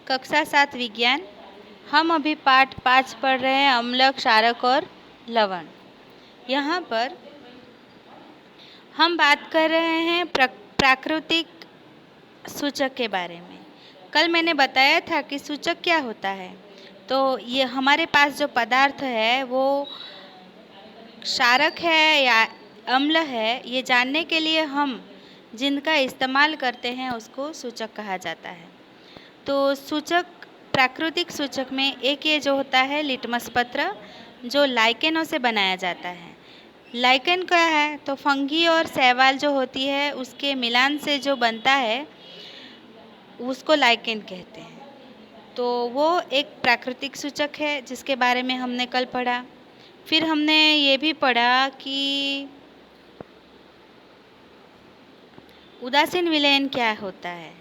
कक्षा 7 विज्ञान। हम अभी पाठ 5 पढ़ रहे हैं, अम्ल, क्षारक और लवण। यहाँ पर हम बात कर रहे हैं प्राकृतिक सूचक के बारे में। कल मैंने बताया था कि सूचक क्या होता है। तो ये हमारे पास जो पदार्थ है वो क्षारक है या अम्ल है, ये जानने के लिए हम जिनका इस्तेमाल करते हैं उसको सूचक कहा जाता है। तो सूचक, प्राकृतिक सूचक में एक ये जो होता है लिटमस पत्र, जो लाइकेनों से बनाया जाता है। लाइकेन क्या है? तो फंगी और शैवाल जो होती है उसके मिलान से जो बनता है उसको लाइकेन कहते हैं। तो वो एक प्राकृतिक सूचक है जिसके बारे में हमने कल पढ़ा। फिर हमने ये भी पढ़ा कि उदासीन विलयन क्या होता है।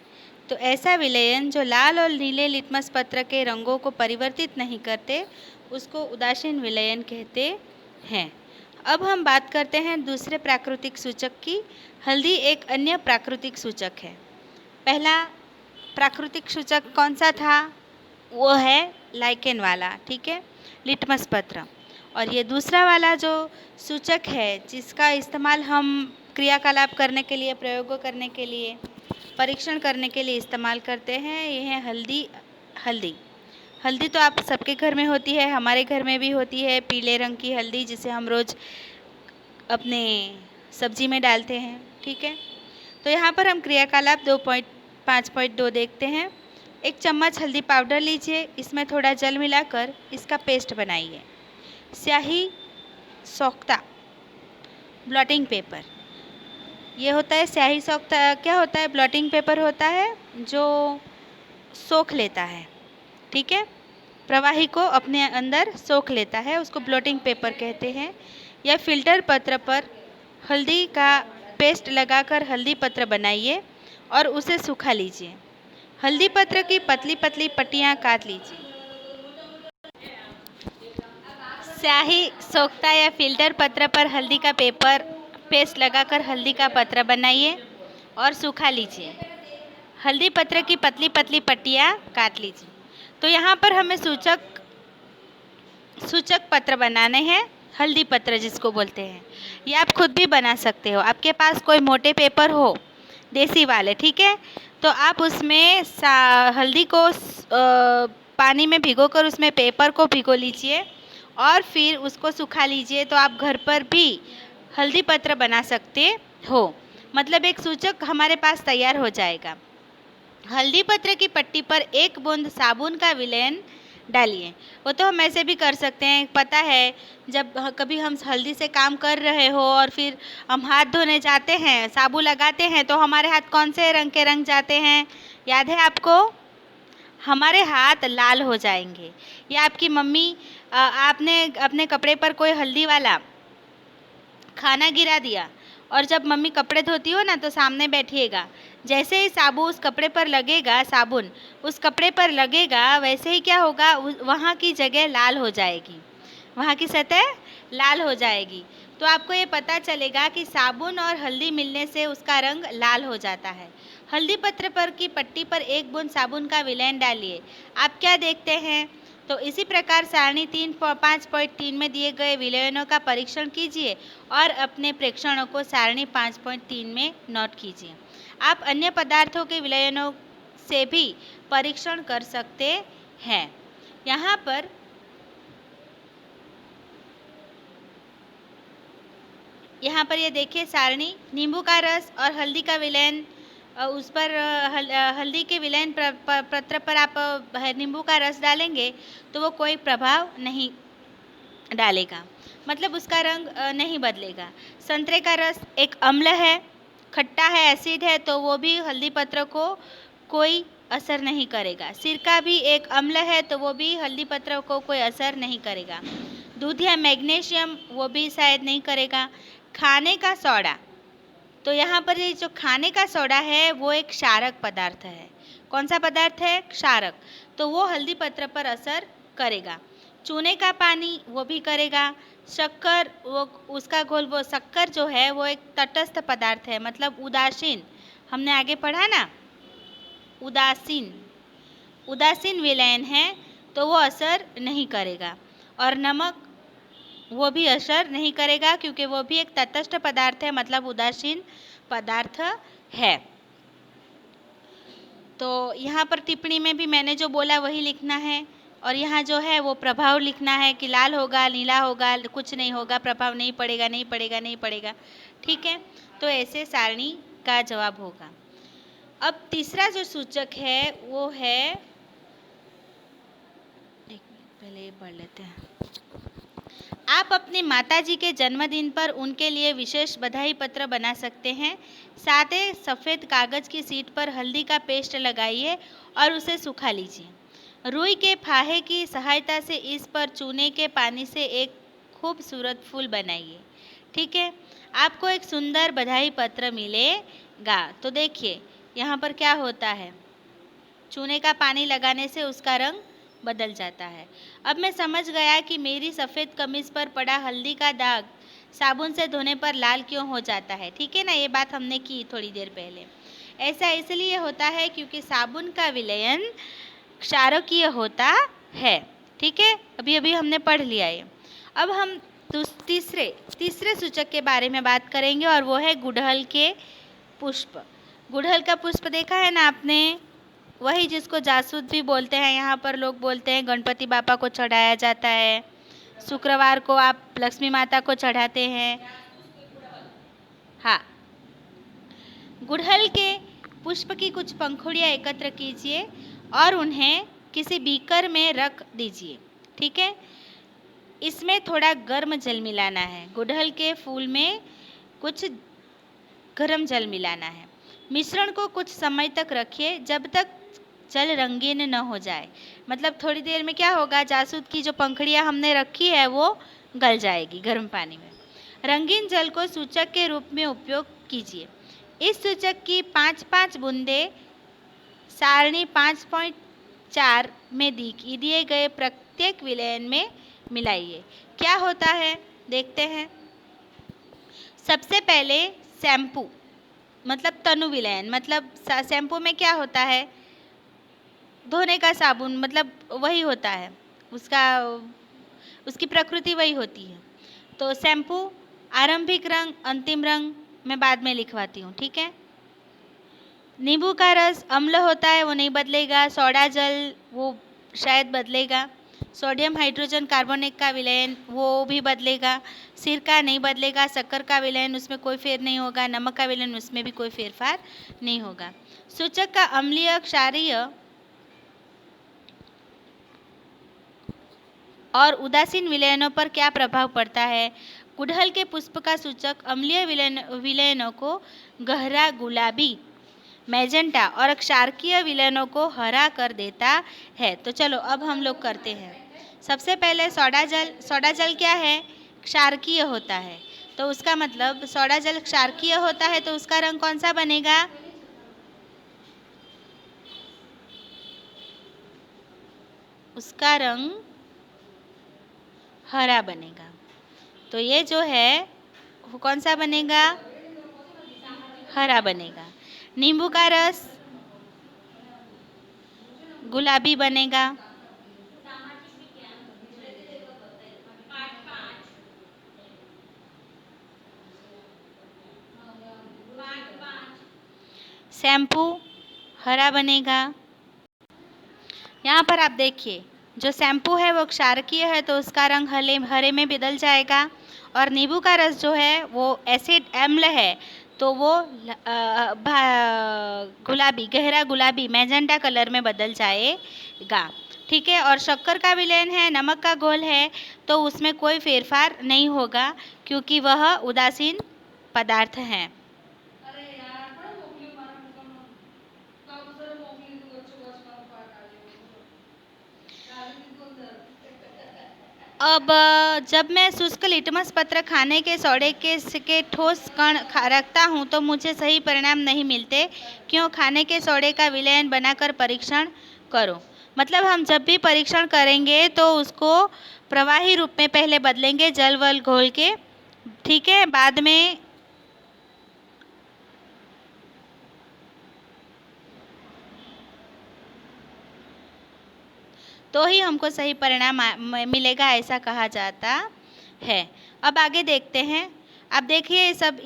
तो ऐसा विलयन जो लाल और नीले लिटमस पत्र के रंगों को परिवर्तित नहीं करते उसको उदासीन विलयन कहते हैं। अब हम बात करते हैं दूसरे प्राकृतिक सूचक की। हल्दी एक अन्य प्राकृतिक सूचक है। पहला प्राकृतिक सूचक कौन सा था? वो है लाइकेन वाला, ठीक है, लिटमस पत्र। और ये दूसरा वाला जो सूचक है जिसका इस्तेमाल हम क्रियाकलाप करने के लिए, प्रयोग करने के लिए, परीक्षण करने के लिए इस्तेमाल करते हैं, ये है हल्दी। हल्दी हल्दी तो आप सबके घर में होती है, हमारे घर में भी होती है, पीले रंग की हल्दी जिसे हम रोज़ अपने सब्जी में डालते हैं, ठीक है। तो यहाँ पर हम क्रियाकलाप 2.5.2 देखते हैं। एक चम्मच हल्दी पाउडर लीजिए, इसमें थोड़ा जल मिलाकर इसका पेस्ट बनाइए। स्याही, सोख्ता, ब्लॉटिंग पेपर, ये होता है स्याही सोख्ता। क्या होता है? ब्लॉटिंग पेपर होता है जो सोख लेता है, ठीक है, प्रवाही को अपने अंदर सोख लेता है, उसको ब्लॉटिंग पेपर कहते हैं। या फिल्टर पत्र पर हल्दी का पेस्ट लगाकर हल्दी पत्र बनाइए और उसे सुखा लीजिए। हल्दी पत्र की पतली पतली पट्टियाँ काट लीजिए। स्याही, सोख्ता या फिल्टर पत्र पर हल्दी का पेस्ट लगाकर हल्दी का पत्र बनाइए और सुखा लीजिए। हल्दी पत्र की पतली पतली पट्टियाँ काट लीजिए। तो यहाँ पर हमें सूचक पत्र बनाने हैं, हल्दी पत्र जिसको बोलते हैं। ये आप खुद भी बना सकते हो। आपके पास कोई मोटे पेपर हो, देसी वाले, ठीक है, तो आप उसमें हल्दी को पानी में भिगोकर उसमें पेपर को भिगो लीजिए और फिर उसको सुखा लीजिए। तो आप घर पर भी हल्दी पत्र बना सकते हो। मतलब एक सूचक हमारे पास तैयार हो जाएगा। हल्दी पत्र की पट्टी पर 1 बूंद साबुन का विलयन डालिए। वो तो हम ऐसे भी कर सकते हैं। पता है, जब कभी हम हल्दी से काम कर रहे हो और फिर हम हाथ धोने जाते हैं, साबुन लगाते हैं, तो हमारे हाथ कौन से रंग के रंग जाते हैं? याद है आपको? हमारे हाथ लाल हो जाएंगे। या आपकी मम्मी, आपने अपने कपड़े पर कोई हल्दी वाला खाना गिरा दिया और जब मम्मी कपड़े धोती हो ना तो सामने बैठिएगा, जैसे ही साबुन उस कपड़े पर लगेगा, साबुन उस कपड़े पर लगेगा, वैसे ही क्या होगा, वहाँ की जगह लाल हो जाएगी, वहाँ की सतह लाल हो जाएगी। तो आपको ये पता चलेगा कि साबुन और हल्दी मिलने से उसका रंग लाल हो जाता है। हल्दी पत्र पर की पट्टी पर 1 बूंद साबुन का विलयन डालिए। आप क्या देखते हैं? तो इसी प्रकार सारणी 5.3 में दिए गए विलयनों का परीक्षण कीजिए और अपने प्रेक्षणों को सारणी 5.3 में नोट कीजिए। आप अन्य पदार्थों के विलयनों से भी परीक्षण कर सकते हैं। यहाँ पर ये देखिए सारणी, नींबू का रस और हल्दी का विलयन, उस पर हल्दी के विलयन पत्र पर आप नींबू का रस डालेंगे तो वो कोई प्रभाव नहीं डालेगा, मतलब उसका रंग नहीं बदलेगा। संतरे का रस एक अम्ल है, खट्टा है, एसिड है, तो वो भी हल्दी पत्र को कोई असर नहीं करेगा। सिरका भी एक अम्ल है, तो वो भी हल्दी पत्र को कोई असर नहीं करेगा। दूध या मैग्नीशियम, वो भी शायद नहीं करेगा। खाने का सोडा, तो यहाँ पर ये जो खाने का सोडा है वो एक क्षारक पदार्थ है। कौन सा पदार्थ है? क्षारक। तो वो हल्दी पत्र पर असर करेगा। चूने का पानी, वो भी करेगा। शक्कर, वो उसका घोल, वो शक्कर जो है वो एक तटस्थ पदार्थ है, मतलब उदासीन। हमने आगे पढ़ा ना, उदासीन। उदासीन विलयन है तो वो असर नहीं करेगा। और नमक, वो भी असर नहीं करेगा क्योंकि वो भी एक तटस्थ पदार्थ है, मतलब उदासीन पदार्थ है। तो यहाँ पर टिप्पणी में भी मैंने जो बोला वही लिखना है, और यहाँ जो है वो प्रभाव लिखना है कि लाल होगा, नीला होगा, कुछ नहीं होगा, प्रभाव नहीं पड़ेगा, नहीं पड़ेगा, नहीं पड़ेगा। ठीक है, तो ऐसे सारणी का जवाब होगा। अब तीसरा जो सूचक है वो है, एक मिनट पहले ये पढ़ लेते हैं। आप अपनी माताजी के जन्मदिन पर उनके लिए विशेष बधाई पत्र बना सकते हैं। साथ ही सफ़ेद कागज़ की शीट पर हल्दी का पेस्ट लगाइए और उसे सुखा लीजिए। रुई के फाहे की सहायता से इस पर चूने के पानी से एक खूबसूरत फूल बनाइए। ठीक है, आपको एक सुंदर बधाई पत्र मिलेगा। तो देखिए यहाँ पर क्या होता है, चूने का पानी लगाने से उसका रंग बदल जाता है। अब मैं समझ गया कि मेरी सफ़ेद कमीज पर पड़ा हल्दी का दाग साबुन से धोने पर लाल क्यों हो जाता है। ठीक है ना, ये बात हमने की थोड़ी देर पहले। ऐसा इसलिए होता है क्योंकि साबुन का विलयन क्षारकीय होता है। ठीक है, अभी अभी हमने पढ़ लिया ये। अब हम तीसरे सूचक के बारे में बात करेंगे और वो है गुड़हल के पुष्प। गुड़हल का पुष्प देखा है ना आपने, वही जिसको जासूद भी बोलते हैं। यहाँ पर लोग बोलते हैं गणपति बापा को चढ़ाया जाता है, शुक्रवार को आप लक्ष्मी माता को चढ़ाते हैं। हाँ, गुड़हल के पुष्प की कुछ पंखुड़ियाँ एकत्र कीजिए और उन्हें किसी बीकर में रख दीजिए। ठीक है, इसमें थोड़ा गर्म जल मिलाना है। गुड़हल के फूल में कुछ गर्म जल मिलाना है। मिश्रण को कुछ समय तक रखिए जब तक जल रंगीन न हो जाए। मतलब थोड़ी देर में क्या होगा, जासूद की जो पंखुड़ियाँ हमने रखी है वो गल जाएगी गर्म पानी में। रंगीन जल को सूचक के रूप में उपयोग कीजिए। इस सूचक की 5-5 बूंदें सारणी 5.4 में दिए गए प्रत्येक विलयन में मिलाइए। क्या होता है देखते हैं। सबसे पहले शैम्पू, मतलब तनु विलयन, मतलब शैम्पू में क्या होता है, धोने का साबुन, मतलब वही होता है, उसकी प्रकृति वही होती है। तो शैम्पू, आरंभिक रंग, अंतिम रंग मैं बाद में लिखवाती हूँ। ठीक है, नींबू का रस अम्ल होता है, वो नहीं बदलेगा। सोडा जल वो शायद बदलेगा। सोडियम हाइड्रोजन कार्बोनेट का विलयन वो भी बदलेगा। सिरका नहीं बदलेगा। शक्कर का विलयन उसमें कोई फेर नहीं होगा। नमक का विलयन उसमें भी कोई फेरफार नहीं होगा। सूचक का अम्लीय, क्षारीय और उदासीन विलयनों पर क्या प्रभाव पड़ता है। गुड़हल के पुष्प का सूचक अम्लीय विलयनों को गहरा गुलाबी, मैजेंटा और क्षारकीय विलयनों को हरा कर देता है। तो चलो अब हम लोग करते हैं। सबसे पहले सोडा जल। सोडा जल क्या है, क्षारकीय होता है। तो उसका मतलब सोडा जल क्षारकीय होता है तो उसका रंग कौन सा बनेगा, उसका रंग हरा बनेगा। तो ये जो है वो कौन सा बनेगा, हरा बनेगा। नींबू का रस गुलाबी बनेगा। शैम्पू हरा बनेगा। यहाँ पर आप देखिए, जो शैम्पू है वो क्षारकीय है तो उसका रंग हरे में बदल जाएगा। और नींबू का रस जो है वो एसिड अम्ल है तो वो गुलाबी, गहरा गुलाबी, मैजेंटा कलर में बदल जाएगा। ठीक है, और शक्कर का विलयन है, नमक का घोल है तो उसमें कोई फेरफार नहीं होगा क्योंकि वह उदासीन पदार्थ हैं। अब जब मैं शुष्क लिटमस पत्र खाने के सोडे के ठोस कण रखता हूँ तो मुझे सही परिणाम नहीं मिलते। क्यों, खाने के सोडे का विलयन बनाकर परीक्षण करो। मतलब हम जब भी परीक्षण करेंगे तो उसको प्रवाही रूप में पहले बदलेंगे जल वल घोल के। ठीक है, बाद में तो ही हमको सही परिणाम मिलेगा, ऐसा कहा जाता है। अब आगे देखते हैं। अब देखिए ये सब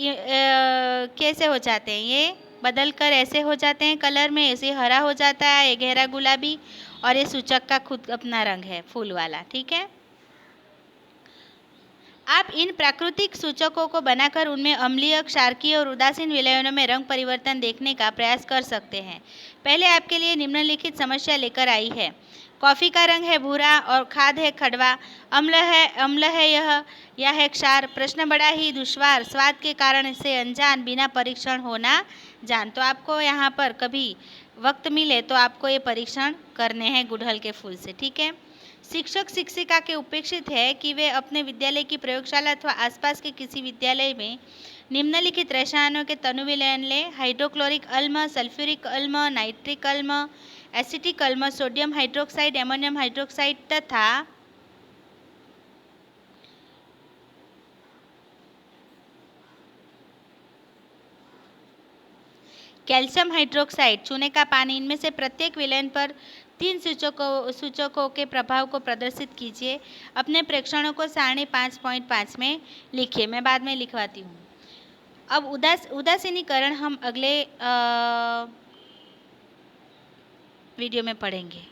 कैसे हो जाते हैं, ये बदल कर ऐसे हो जाते हैं कलर में, ऐसे हरा हो जाता है, ये गहरा गुलाबी, और ये सूचक का खुद अपना रंग है फूल वाला, ठीक है। आप इन प्राकृतिक सूचकों को बनाकर उनमें अम्लीय, क्षारकीय और उदासीन विलयनों में रंग परिवर्तन देखने का प्रयास कर सकते हैं। पहले आपके लिए निम्नलिखित समस्या लेकर आई है। कॉफ़ी का रंग है भूरा और खाद है खड़वा। अम्ल है यह है क्षार। प्रश्न बड़ा ही दुश्वार, स्वाद के कारण से अनजान, बिना परीक्षण होना जान। तो आपको यहाँ पर कभी वक्त मिले तो आपको ये परीक्षण करने हैं गुड़हल के फूल से, ठीक है। शिक्षक शिक्षिका के अपेक्षित है कि वे अपने विद्यालय की प्रयोगशाला अथवा आसपास के किसी विद्यालय में निम्नलिखित रसायनों के तनु विलयन लें: हाइड्रोक्लोरिक अम्ल, सल्फ्यूरिक अम्ल, नाइट्रिक अम्ल, एसिटिक अम्ल, सोडियम हाइड्रोक्साइड, एमोनियम हाइड्रोक्साइड तथा कैल्शियम हाइड्रोक्साइड, चूने का पानी। इनमें से प्रत्येक विलयन पर 3 सूचकों के प्रभाव को प्रदर्शित कीजिए। अपने प्रेक्षणों को सारणी 5.5 में लिखिए, मैं बाद में लिखवाती हूँ। अब उदासीनीकरण हम अगले वीडियो में पढ़ेंगे।